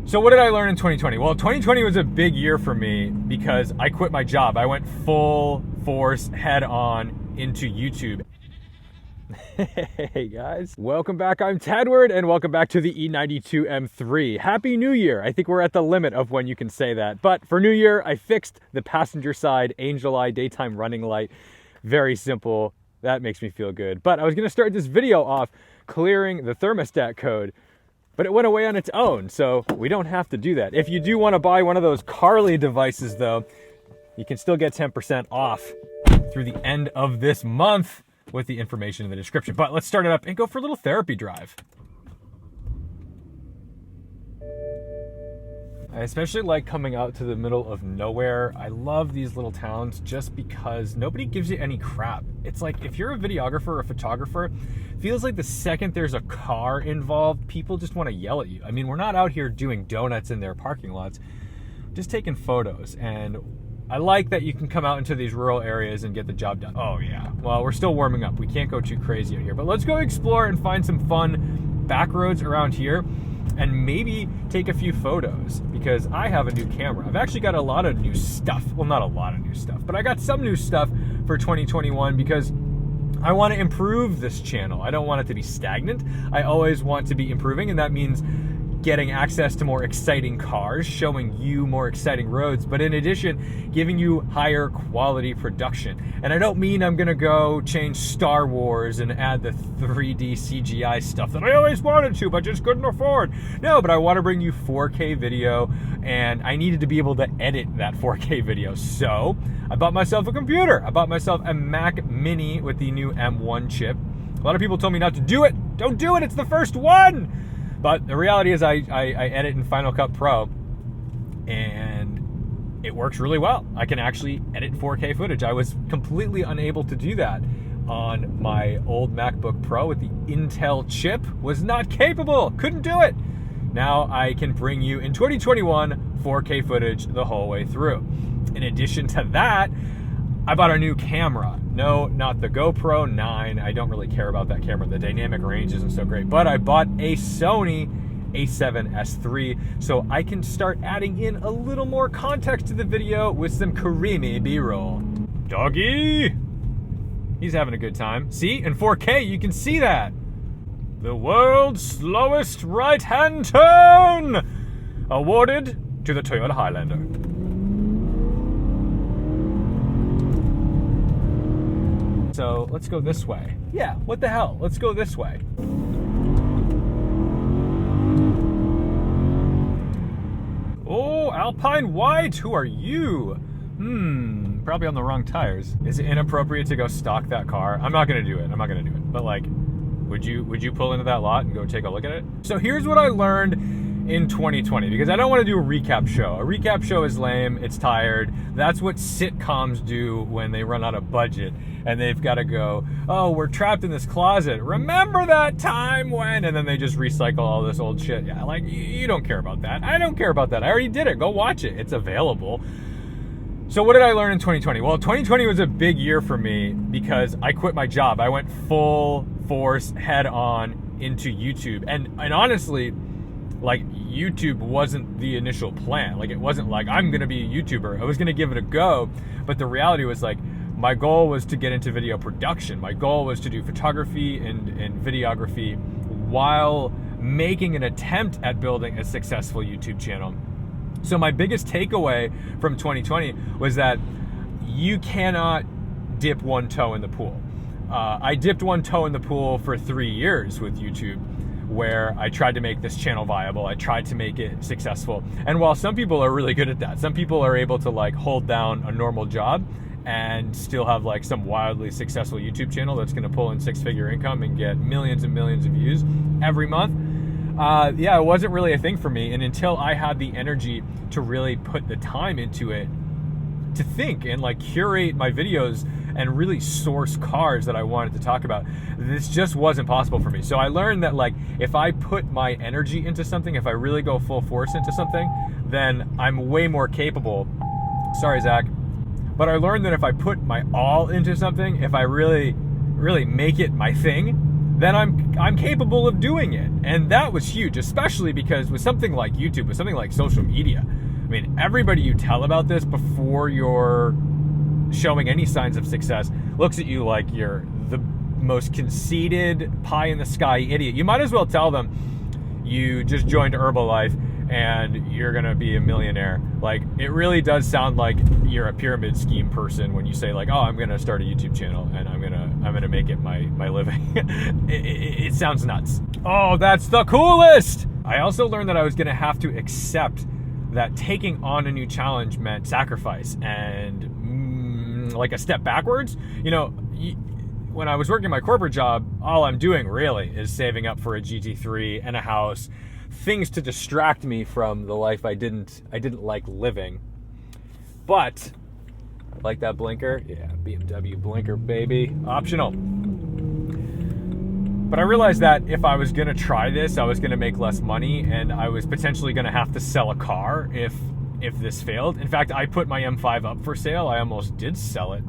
So what did I learn in 2020? Well, 2020 was a big year for me because I quit my job. I went full force head on into YouTube. Hey guys, welcome back. I'm Tedward and welcome back to the E92 M3. Happy New Year. I think we're at the limit of when you can say that. But for New Year, I fixed the passenger side angel eye daytime running light. Very simple. That makes me feel good. But I was going to start this video off clearing the thermostat code, but it went away on its own, so we don't have to do that. If you do want to buy one of those Carly devices though, you can still get 10% off through the end of this month with the information in the description. But let's start it up and go for a little therapy drive. I especially like coming out to the middle of nowhere. I love these little towns just because nobody gives you any crap. It's like if you're a videographer or a photographer, feels like the second there's a car involved, people just want to yell at you. I mean, we're not out here doing donuts in their parking lots, just taking photos. And I like that you can come out into these rural areas and get the job done. Oh yeah, well, we're still warming up. We can't go too crazy out here, but let's go explore and find some fun back roads around here and maybe take a few photos because I have a new camera. I've actually got a lot of new stuff. Well, not a lot of new stuff, but I got some new stuff for 2021 because I want to improve this channel. I don't want it to be stagnant. I always want to be improving, and that means getting access to more exciting cars, showing you more exciting roads, but in addition, giving you higher quality production. And I don't mean I'm gonna go change Star Wars and add the 3D CGI stuff that I always wanted to, but just couldn't afford. No, but I wanna bring you 4K video, and I needed to be able to edit that 4K video. So I bought myself a computer. I bought myself a Mac Mini with the new M1 chip. A lot of people told me not to do it. Don't do it, it's the first one. But the reality is I edit in Final Cut Pro and it works really well. I can actually edit 4K footage. I was completely unable to do that on my old MacBook Pro with the Intel chip. Was not capable, couldn't do it. Now I can bring you in 2021 4K footage the whole way through. In addition to that, I bought a new camera. No, not the GoPro 9. I don't really care about that camera. The dynamic range isn't so great. But I bought a Sony a7S III so I can start adding in a little more context to the video with some creamy B-roll. Doggy! He's having a good time. See, in 4K you can see that. The world's slowest right-hand turn! Awarded to the Toyota Highlander. So let's go this way. Yeah, what the hell? Let's go this way. Oh, Alpine White, who are you? Probably on the wrong tires. Is it inappropriate to go stock that car? I'm not gonna do it. But like, would you pull into that lot and go take a look at it? So here's what I learned in 2020, because I don't want to do a recap show. A recap show is lame, it's tired. That's what sitcoms do when they run out of budget and they've got to go, oh, we're trapped in this closet. Remember that time when, and then they just recycle all this old shit. Yeah, like, you don't care about that. I don't care about that. I already did it. Go watch it. It's available. So what did I learn in 2020? Well, 2020 was a big year for me because I quit my job. I went full force head on into YouTube. And honestly, like, YouTube wasn't the initial plan. Like, it wasn't like I'm gonna be a YouTuber. I was gonna give it a go, but the reality was like, my goal was to get into video production. My goal was to do photography and videography while making an attempt at building a successful YouTube channel. So my biggest takeaway from 2020 was that you cannot dip one toe in the pool. I dipped one toe in the pool for 3 years with YouTube, where I tried to make this channel viable. I tried to make it successful. And while some people are really good at that, some people are able to like hold down a normal job and still have like some wildly successful YouTube channel that's gonna pull in 6-figure income and get millions and millions of views every month. Yeah, it wasn't really a thing for me. And until I had the energy to really put the time into it, to think and like curate my videos and really source cars that I wanted to talk about, this just wasn't possible for me. So I learned that like, if I put my energy into something, if I really go full force into something, then I'm way more capable. Sorry, Zach. But I learned that if I put my all into something, if I really make it my thing, then I'm capable of doing it. And that was huge, especially because with something like YouTube, with something like social media, I mean, everybody you tell about this before you're showing any signs of success looks at you like you're the most conceited pie-in-the-sky idiot. You might as well tell them you just joined Herbalife and you're gonna be a millionaire. Like, it really does sound like you're a pyramid scheme person when you say like, oh, I'm gonna start a YouTube channel and I'm gonna make it my living. it sounds nuts. Oh, that's the coolest! I also learned that I was gonna have to accept that taking on a new challenge meant sacrifice and like a step backwards. You know, when I was working my corporate job, all I'm doing really is saving up for a GT3 and a house, things to distract me from the life I didn't like living. But like that blinker, yeah, BMW blinker, baby, optional. But I realized that if I was gonna try this, I was gonna make less money, and I was potentially gonna have to sell a car if this failed. In fact, I put my M5 up for sale. I almost did sell it.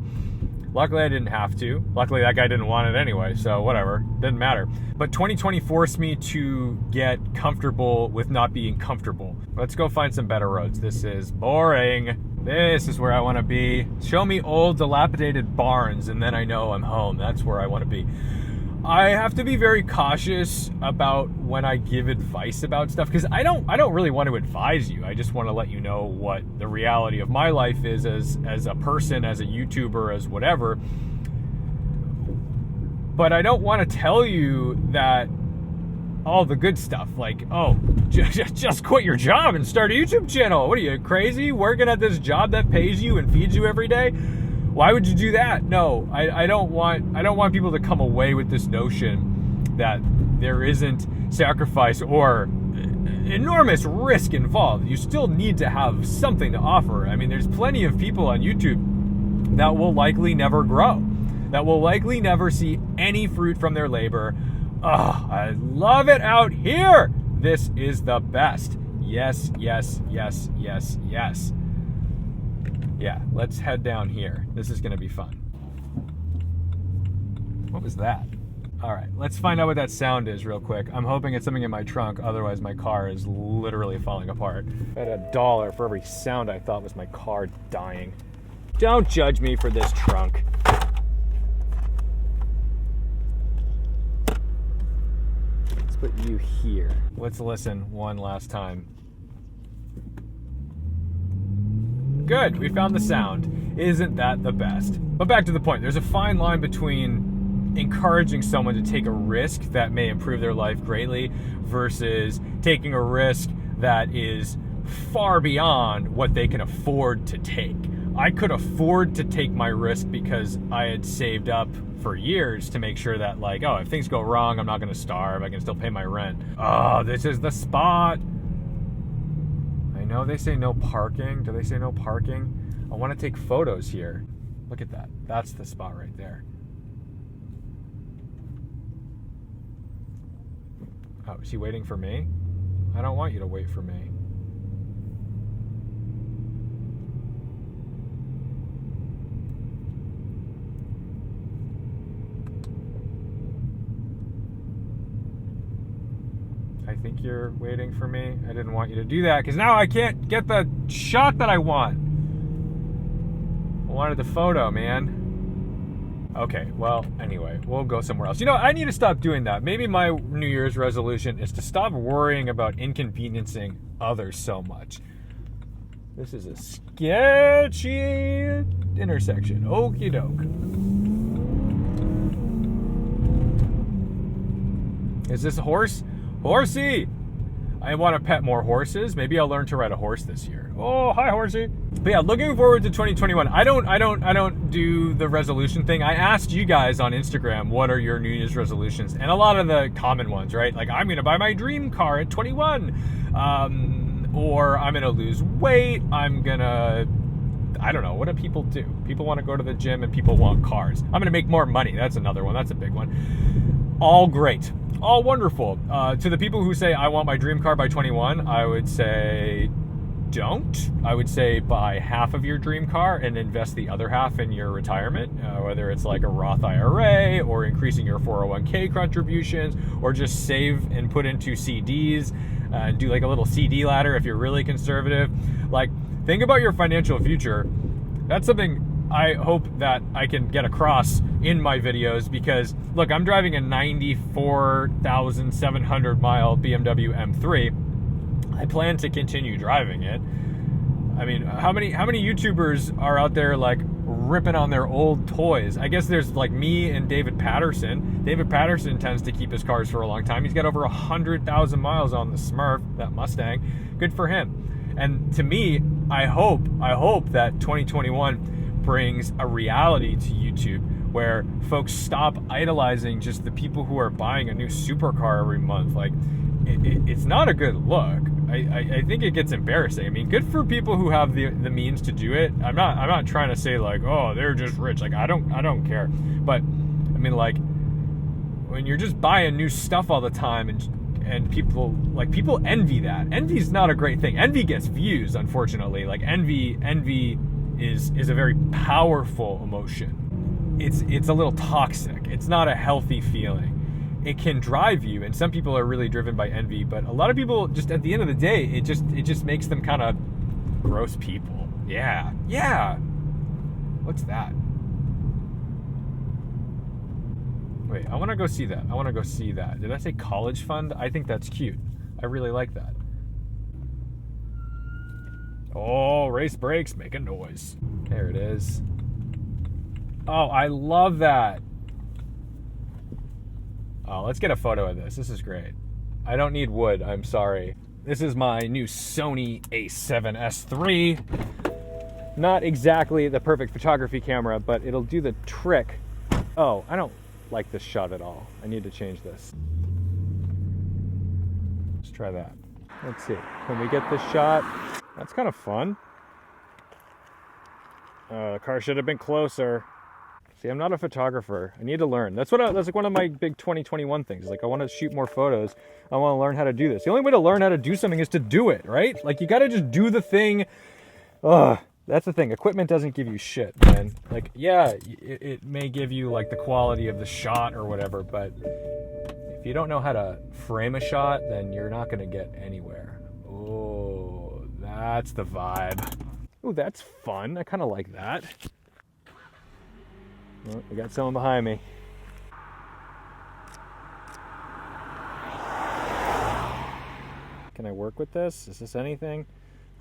Luckily, I didn't have to. Luckily, that guy didn't want it anyway, so whatever. Didn't matter. But 2020 forced me to get comfortable with not being comfortable. Let's go find some better roads. This is boring. This is where I want to be. Show me old, dilapidated barns, and then I know I'm home. That's where I want to be. I have to be very cautious about when I give advice about stuff, because I don't really want to advise you. I just want to let you know what the reality of my life is as a person, as a YouTuber, as whatever. But I don't want to tell you that all the good stuff, like, oh, just quit your job and start a YouTube channel. What are you, crazy? Working at this job that pays you and feeds you every day? Why would you do that? No, I don't want people to come away with this notion that there isn't sacrifice or enormous risk involved. You still need to have something to offer. I mean, there's plenty of people on YouTube that will likely never grow, that will likely never see any fruit from their labor. Oh, I love it out here. This is the best. Yes, yes, yes, yes, yes. Yeah, let's head down here. This is gonna be fun. What was that? All right, let's find out what that sound is real quick. I'm hoping it's something in my trunk, otherwise my car is literally falling apart. I had $1 for every sound I thought was my car dying. Don't judge me for this trunk. Let's put you here. Let's listen one last time. Good, we found the sound. Isn't that the best? But back to the point, there's a fine line between encouraging someone to take a risk that may improve their life greatly versus taking a risk that is far beyond what they can afford to take. I could afford to take my risk because I had saved up for years to make sure that, like, oh, if things go wrong, I'm not gonna starve, I can still pay my rent. Oh, this is the spot. No, they say no parking. Do they say no parking? I want to take photos here. Look at that. That's the spot right there. Oh, is he waiting for me? I don't want you to wait for me. I think you're waiting for me. I didn't want you to do that because now I can't get the shot that I want. I wanted the photo, man. Okay, well, anyway, we'll go somewhere else. You know, I need to stop doing that. Maybe my New Year's resolution is to stop worrying about inconveniencing others so much. This is a sketchy intersection. Okie doke. Is this a horse? Horsey! I want to pet more horses. Maybe I'll learn to ride a horse this year. Oh, hi, horsey. But yeah, looking forward to 2021. I don't do the resolution thing. I asked you guys on Instagram, what are your New Year's resolutions? And a lot of the common ones, right? Like, I'm going to buy my dream car at 21. Or I'm going to lose weight. I'm going to, I don't know. What do people do? People want to go to the gym and people want cars. I'm going to make more money. That's another one. That's a big one. All great. All wonderful. To the people who say, I want my dream car by 21, I would say, don't. I would say buy half of your dream car and invest the other half in your retirement, whether it's like a Roth IRA or increasing your 401k contributions, or just save and put into CDs and do like a little CD ladder if you're really conservative. Like, think about your financial future. That's something I hope that I can get across in my videos, because look, I'm driving a 94,700 mile BMW M3. I plan to continue driving it. I mean, how many YouTubers are out there like ripping on their old toys? I guess there's like me and David Patterson. David Patterson tends to keep his cars for a long time. He's got over 100,000 miles on the Smurf, that Mustang. Good for him. And to me, I hope that 2021 brings a reality to YouTube where folks stop idolizing just the people who are buying a new supercar every month. Like, it's not a good look. I think it gets embarrassing. I mean, good for people who have the means to do it. I'm not trying to say like, oh, they're just rich. Like, I don't care. But I mean, like, when you're just buying new stuff all the time and people envy that. Envy's not a great thing. Envy gets views, unfortunately. Like, envy is a very powerful emotion. It's a little toxic. It's not a healthy feeling. It can drive you, and some people are really driven by envy, but a lot of people, just at the end of the day, it just makes them kind of gross people. Yeah. What's that? Wait, I want to go see that. Did I say college fund? I think that's cute. I really like that. Oh, race brakes make a noise. There it is. Oh, I love that. Oh, let's get a photo of this. This is great. I don't need wood, I'm sorry. This is my new Sony a7S III. Not exactly the perfect photography camera, but it'll do the trick. Oh, I don't like this shot at all. I need to change this. Let's try that. Let's see. Can we get this shot? That's kind of fun. The car should have been closer. See, I'm not a photographer. I need to learn. That's like one of my big 2021 things. Like, I want to shoot more photos. I want to learn how to do this. The only way to learn how to do something is to do it, right? Like, you got to just do the thing. That's the thing. Equipment doesn't give you shit, man. Like, yeah, it may give you like the quality of the shot or whatever, but if you don't know how to frame a shot, then you're not going to get anywhere. Oh, that's the vibe. Oh, that's fun. I kind of like that. Oh, we got someone behind me. Can I work with this? Is this anything?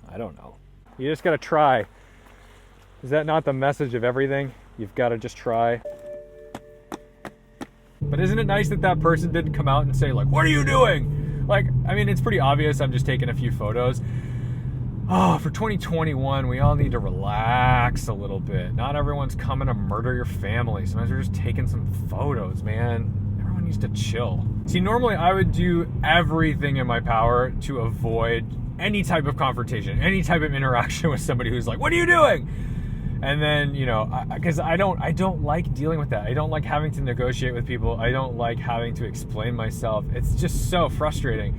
I don't know. You just gotta try. Is that not the message of everything? You've gotta just try. But isn't it nice that that person didn't come out and say like, what are you doing? Like, I mean, it's pretty obvious I'm just taking a few photos. Oh, for 2021, we all need to relax a little bit. Not everyone's coming to murder your family. Sometimes we're just taking some photos, man. Everyone needs to chill. See, normally I would do everything in my power to avoid any type of confrontation, any type of interaction with somebody who's like, what are you doing? And then, you know, because I don't like dealing with that. I don't like having to negotiate with people. I don't like having to explain myself. It's just so frustrating.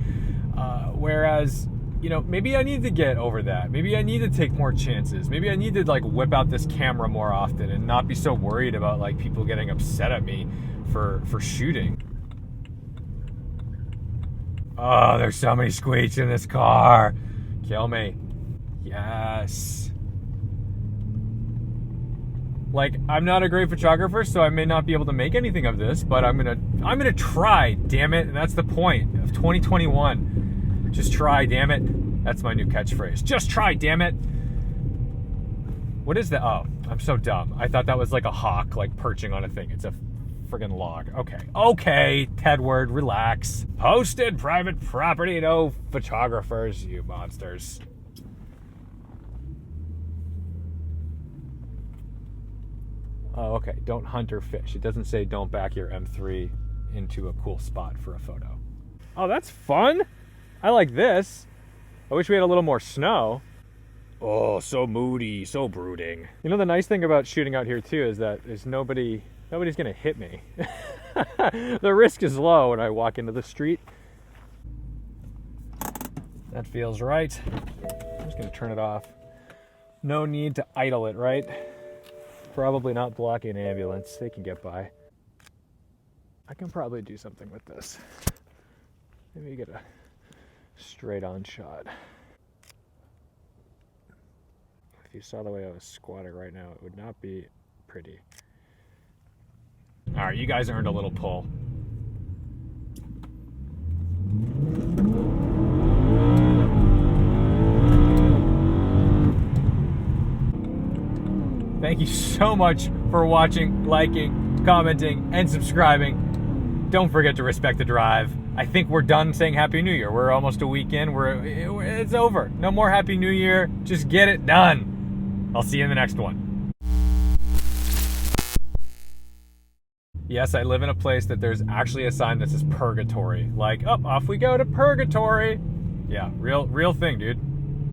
Whereas, you know, maybe I need to get over that. Maybe I need to take more chances. Maybe I need to like whip out this camera more often and not be so worried about like people getting upset at me for shooting. Oh, there's so many squeaks in this car. Kill me. Yes. Like, I'm not a great photographer, so I may not be able to make anything of this, but I'm gonna try, damn it. And that's the point of 2021. Just try, damn it. That's my new catchphrase. Just try, damn it. What is that? Oh, I'm so dumb. I thought that was like a hawk, like perching on a thing. It's a friggin' log. Okay, Tedward, relax. Posted private property, no photographers, you monsters. Oh, okay, don't hunt or fish. It doesn't say don't back your M3 into a cool spot for a photo. Oh, that's fun. I like this. I wish we had a little more snow. Oh, so moody, so brooding. You know, the nice thing about shooting out here too is that there's nobody's gonna hit me. The risk is low when I walk into the street. That feels right. I'm just gonna turn it off. No need to idle it, right? Probably not blocking an ambulance. They can get by. I can probably do something with this. Maybe get a straight on shot. If you saw the way I was squatting right now, it would not be pretty. All right, you guys earned a little pull. Thank you so much for watching, liking, commenting, and subscribing. Don't forget to respect the drive. I think we're done saying Happy New Year. We're almost a week in. It's over. No more Happy New Year. Just get it done. I'll see you in the next one. Yes, I live in a place that there's actually a sign that says purgatory. Like, oh, off we go to purgatory. Yeah, real thing, dude.